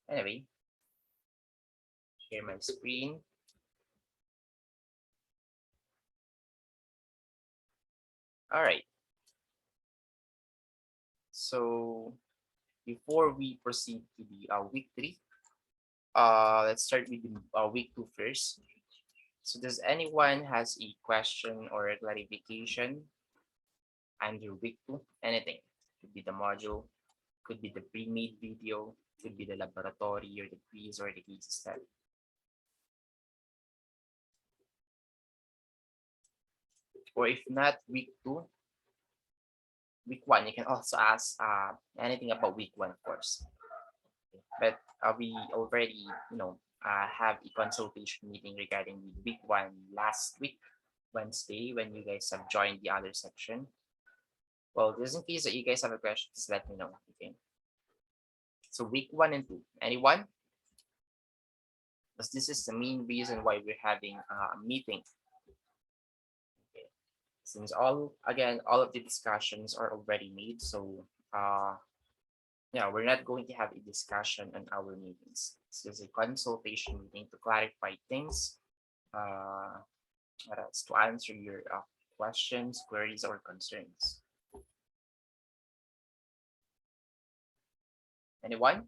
Anyway, share my screen. All right. So before we proceed to the week 3, let's start with the week 2 first. So does anyone has a question or a clarification under week 2? Anything. Could be the module, could be the pre-made video, could be the laboratory or the quiz or the case study. Or if not week 2, week 1, you can also ask anything about week 1, of course. But we already, have a consultation meeting regarding the week 1 last week, Wednesday, when you guys have joined the other section. Well, just in case that you guys have a question, just let me know. Okay. So week 1 and 2, anyone? Because this is the main reason why we're having a meeting. Okay. Since all of the discussions are already made, so yeah, we're not going to have a discussion on our meetings. This is a consultation meeting to clarify things, what else? To answer your questions, queries, or concerns. Anyone?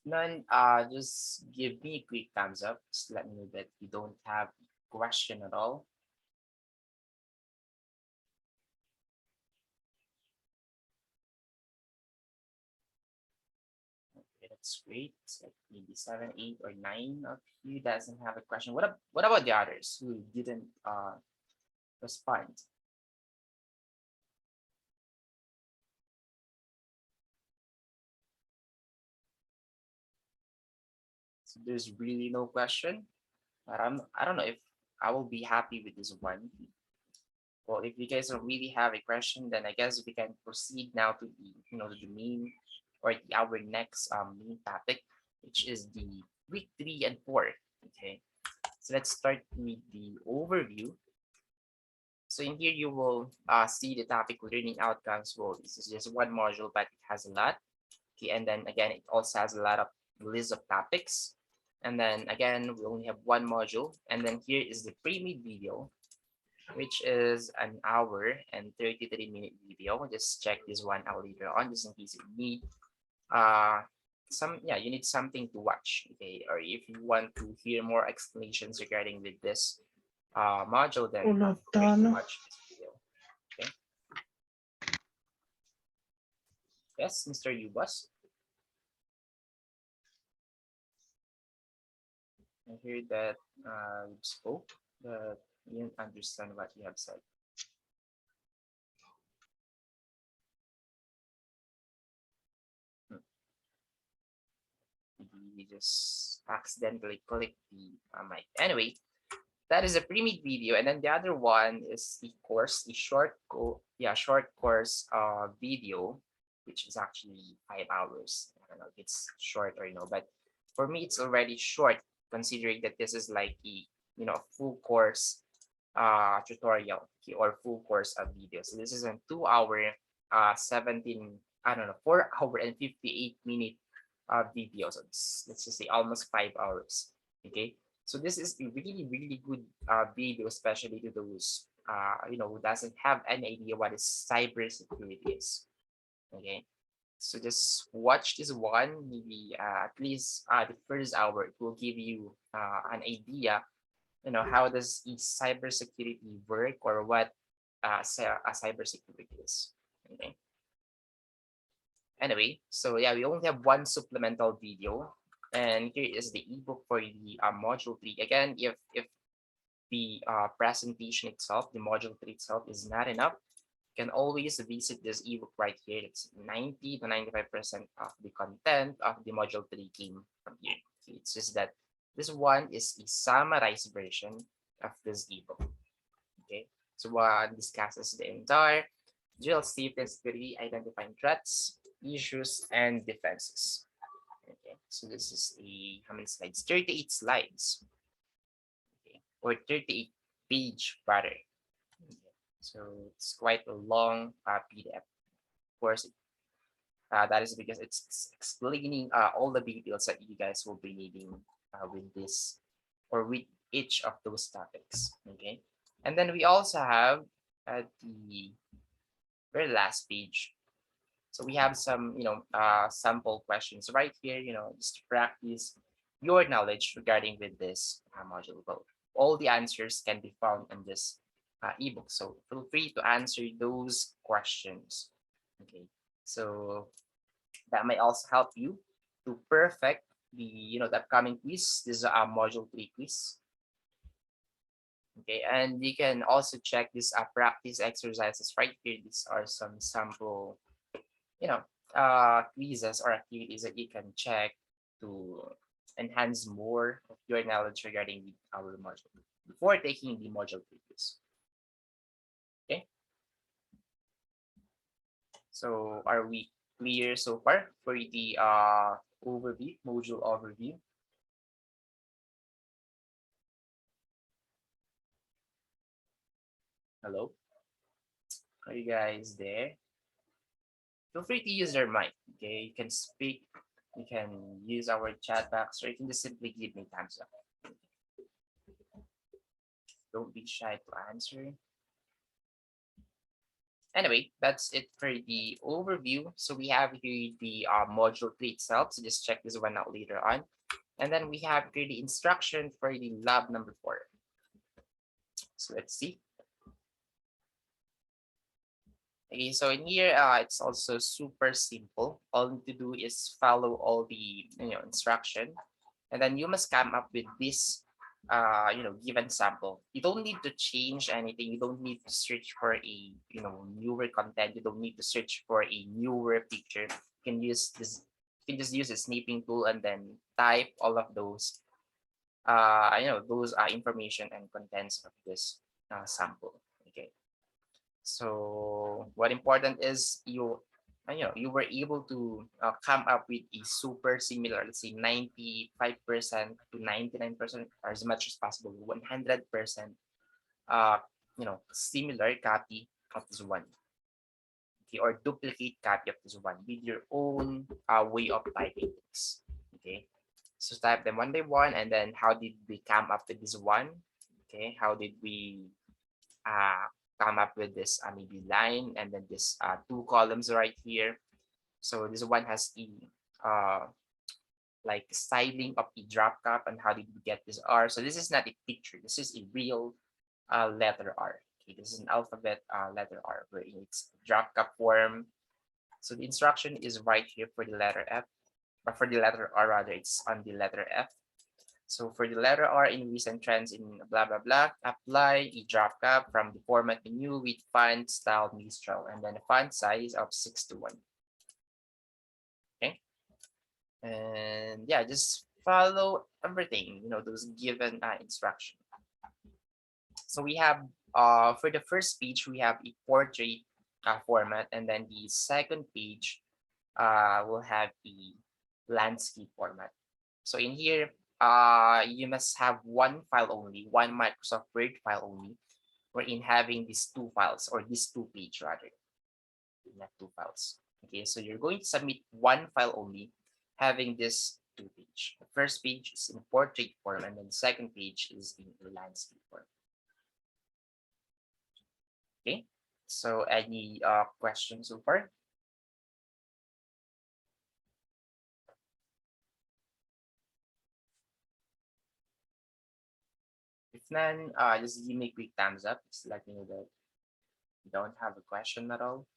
None. Just give me a quick thumbs up. Just let me know that you don't have a question at all. Okay, that's great. It's like maybe 7, 8, or 9 of you doesn't have a question. What about the others who didn't respond? So there's really no question. But I don't know if I will be happy with this one. Well, if you guys don't really have a question, then I guess we can proceed now to the the main or our next main topic, which is the week 3 and 4. Okay, so let's start with the overview. So in here you will see the topic learning outcomes. Well, this is just one module, but it has a lot. Okay, and then again, it also has a lot of list of topics. And then again, we only have one module. And then here is the pre-made video, which is an hour and 33-minute video. Just check this one out later on, just in case you need you need something to watch. Okay, or if you want to hear more explanations regarding with this module, then watch this video. Okay. Yes, Mr. Yubas. I hear that you spoke, but you didn't understand what you have said. You just accidentally clicked the mic. Anyway, that is a pre-made video, and then the other one is the course, a short course video, which is actually 5 hours. I don't know if it's short or but for me it's already short, considering that this is like a full course tutorial, okay, or full course of video. So this is a 2 hour 17 I don't know 4 hour and 58-minute video. So let's just say almost 5 hours. Okay, so this is a really, really good video, especially to those who doesn't have any idea what is cybersecurity is. Okay, so just watch this one, maybe at least the first hour. It will give you an idea, how does a cybersecurity work, or what a cybersecurity is. Okay. Anyway, so yeah, we only have one supplemental video, and here is the ebook for the module 3. Again, if the presentation itself, the module 3 itself is not enough, you can always visit this ebook right here. It's 90 to 95% of the content of the module 3 came from here. Okay, it's just that this one is a summarized version of this ebook. Okay, so what discusses the entire digital safety and security, identifying threats, issues, and defenses. Okay, so this is how many slides? 38 slides. Okay, or 38 page rather. Okay. So it's quite a long PDF. Of course, that is because it's explaining all the details that you guys will be needing with this or with each of those topics. Okay, and then we also have at the very last page. So we have some, sample questions right here, just to practice your knowledge regarding with this module. Well, all the answers can be found in this ebook. So feel free to answer those questions. Okay, so that may also help you to perfect the upcoming quiz. This is a module 3 quiz. Okay, and you can also check this practice exercises right here. These are some sample you know quizzes or activities that you can check to enhance more of your knowledge regarding our module before taking the module quiz. Okay, so are we clear so far for the overview, module overview? Hello, are you guys there? Feel free to use your mic. Okay, you can speak, you can use our chat box, or you can just simply give me thumbs up. Don't be shy to answer. Anyway, that's it for the overview. So we have here the module 3 itself. So just check this one out later on. And then we have here the instruction for the lab number 4. So let's see. Okay, so in here, it's also super simple. All you need to do is follow all the instruction, and then you must come up with this given sample. You don't need to change anything. You don't need to search for a newer content. You don't need to search for a newer picture. You can use this. You can just use a snipping tool and then type all of those those information and contents of this sample. Okay. So what important is you were able to come up with a super similar, let's say 95% to 99%, or as much as possible 100% similar copy of this one. Okay, or duplicate copy of this one with your own way of typing things. Okay, so type them one by one, and then how did we come up with this one? Okay, how did we uh, come up with this maybe line, and then this two columns right here. So this one has the uh, like styling of the drop cap, and how did we get this R? So this is not a picture. This is a real letter R. Okay, this is an alphabet letter R where it's drop cap form. So the instruction is right here for the letter F, or for the letter R rather, it's on the letter F. So for the letter R in recent trends in blah, blah, blah, apply a drop cap from the format menu with font style Mistral, and then a font size of 6 to 1. Okay. And yeah, just follow everything, those given instruction. So we have, for the first page, we have a portrait format, and then the second page will have the landscape format. So in here, you must have one file only, one Microsoft Word file only, wherein having these two files, or these two page rather, not two files. Okay, so you're going to submit one file only, having this two page. The first page is in portrait form, and then the second page is in landscape form. Okay, so any questions so far? If none, just give me a quick thumbs up. Just let me know that you don't have a question at all.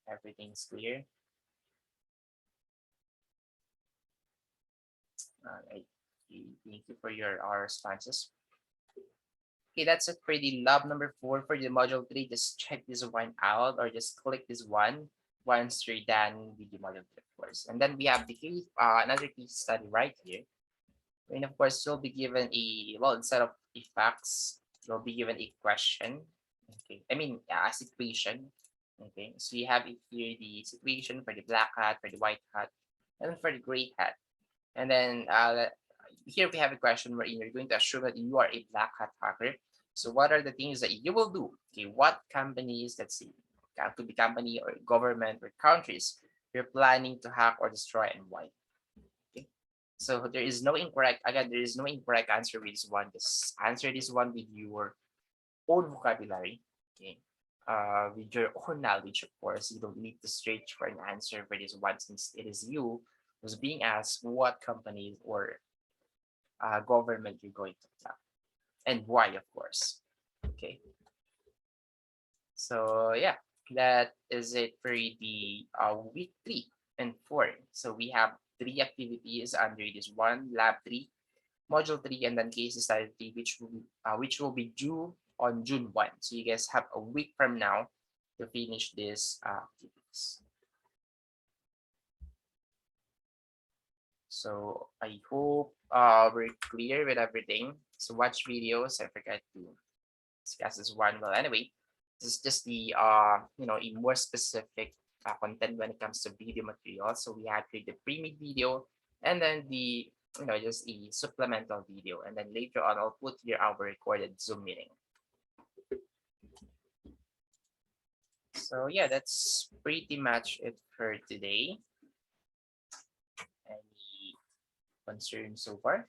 Everything's clear. Right. Thank you for your responses. Okay, that's it for the lab number 4. For the module 3, just check this one out, or just click this one once you're done with the module 3, of course. And then we have the case, another case study right here. And of course, you'll be given instead of a facts, you'll be given a question. Okay, I mean, a situation. Okay, so you have here the situation for the black hat, for the white hat, and for the gray hat. And then here we have a question wherein you're going to assume that you are a black hat hacker. So what are the things that you will do? Okay, what companies, let's see, could be company or government or countries you're planning to hack or destroy and why? Okay. So there is no incorrect, again, there is no incorrect answer with this one. Just answer this one with your own vocabulary. Okay. With your own knowledge, of course. You don't need to search for an answer for this one since it is you who's being asked what company or government you're going to attack and why, of course. Okay. So yeah, that is it for the week 3 and 4. So we have 3 activities under this one, lab 3, module 3, and then case study 3, which will be due on June 1. So you guys have a week from now to finish this activities. So I hope we're clear with everything. So watch videos. I forgot to discuss this one. Well, anyway, this is just the a more specific content when it comes to video material. So we have the pre-made video and then the just a supplemental video, and then later on I'll put here our recorded Zoom meeting. So yeah, that's pretty much it for today. Any concerns so far?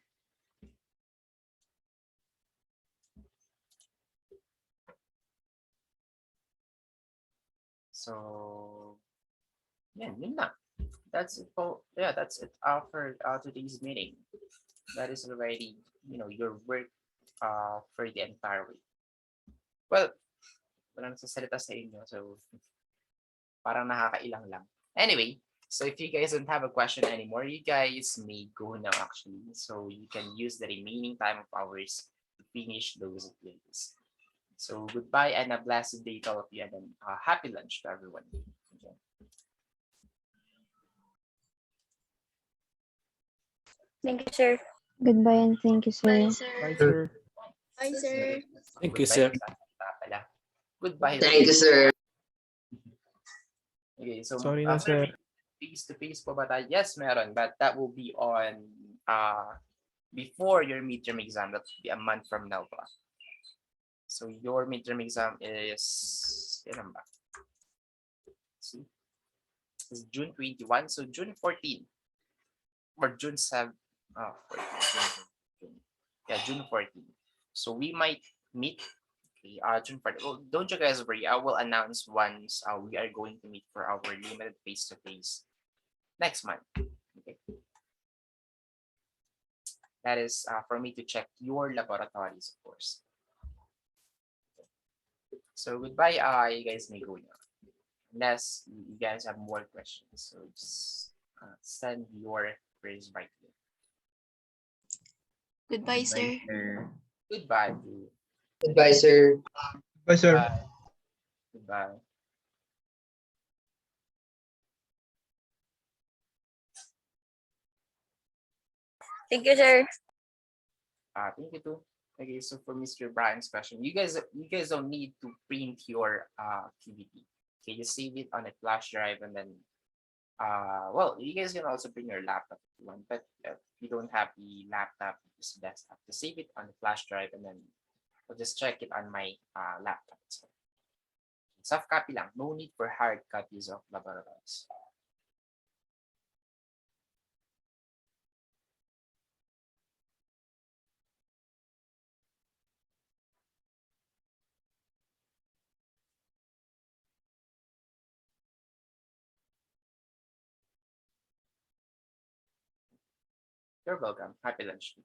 So yeah, yun na. That's it for that's it for today's meeting. That is already your work for the entire week. Well, wala nagsasalita sa inyo, so parang nakakailang lang. Anyway, so if you guys don't have a question anymore, you guys may go now actually. So you can use the remaining time of ours to finish those activities. So goodbye and a blessed day to all of you, and then happy lunch to everyone. Okay. Thank you, sir. Goodbye and thank you, sir. Bye, sir. Bye, sir. Bye, sir. Thank you, Goodbye sir. sa pala. Goodbye. Thank you, sir. Okay, so Sorry na, sir. face-to-face po ba tayo? Yes, meron, but that will be on before your midterm exam. That will be a month from now pa. So your midterm exam is kailan ba? See? It's June 21, so June 14 or June 7. Oh, 14, June. Yeah, June 14. So we might meet June 14. Well, don't you guys worry. I will announce once we are going to meet for our limited face-to-face next month. Okay. That is for me to check your laboratories, of course. So goodbye. You guys may go now. Unless you guys have more questions. So just send your queries right here. Goodbye, sir. Goodbye. Goodbye, sir. Bye, sir. Bye. Goodbye. Thank you, sir. Thank you too. Okay, so for Mr. Brian's question, you guys don't need to print your QBT. Okay, just save it on a flash drive and then well, you guys can also bring your laptop if you want, but if you don't have the laptop, just desktop, just save it on the flash drive and then I'll just check it on my laptop. So, soft copy lang, no need for hard copies of laboratories. You're welcome. Happy lunch.